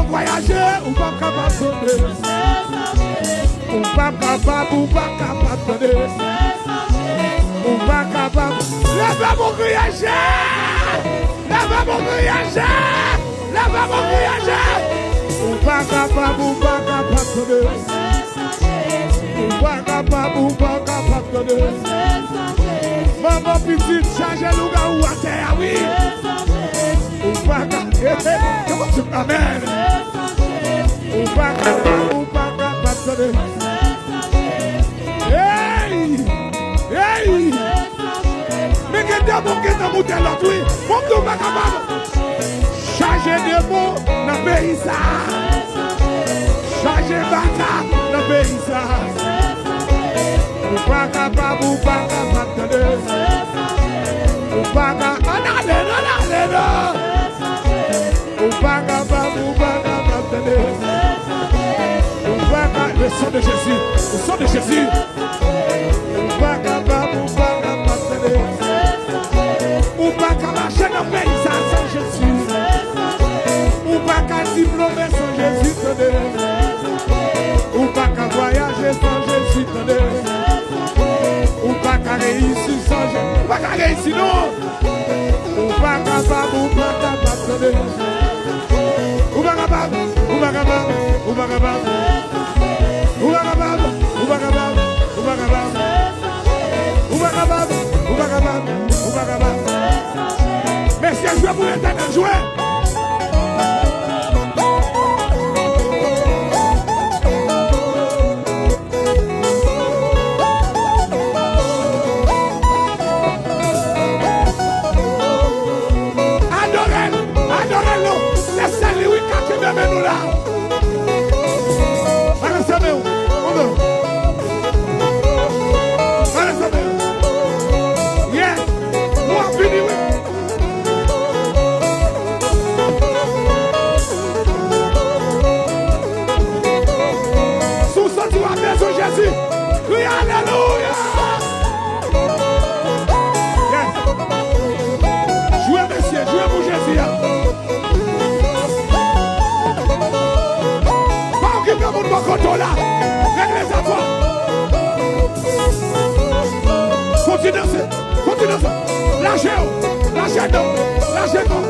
voyager, ou pas capable de donner. Ou pas capable de donner. Ou pas capable. Lève mon voyager. Lève mon voyager. Lève mon voyager. Ou pas capable de donner. Ou pas capable de donner. Maman petite, chargez le gars ou à terre, oui. Ou pas capable. Comment tu m'amènes? Ou pas capable de donner. Hey! Hey! Mais que t'as mon que t'as monté l'autre, oui. Mon tout pas capable. Chargez des mots dans le pays ça. Chargez bata dans le pays ça. Ou pas capable de donner. Ou pas capable. Ou pas capable de donner. Le sang de Jésus, le sang de Jésus. Ou pas capable de donner. Ou pas capable de marcher dans le pays sans Jésus. Ou pas capable de diplômer sans Jésus donner. Ou pas capable de voyager sans Jésus donner. Ou pas capable de réussir sans Jésus. Ou pas capable de réussir non. Ou pas capable de donner. Ou pas capable, ou pas capable, ou pas capable. Merci à jouer pour l'éternel jouer. Adorez-le. Laissez-le, oui, quand tu me mets nous là. Jésus, oui, alléluia. Yes. Jouez, messieurs, jouez pour Jésus. Pas occuper mon coton là. Règle les affaires. Continuez, continuez. Lâchez-vous, lâchez-nous, lâchez-nous.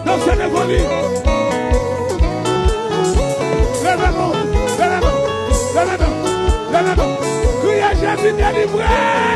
Donc c'est l'évolu. Lève-moi, criez Jésus délivré.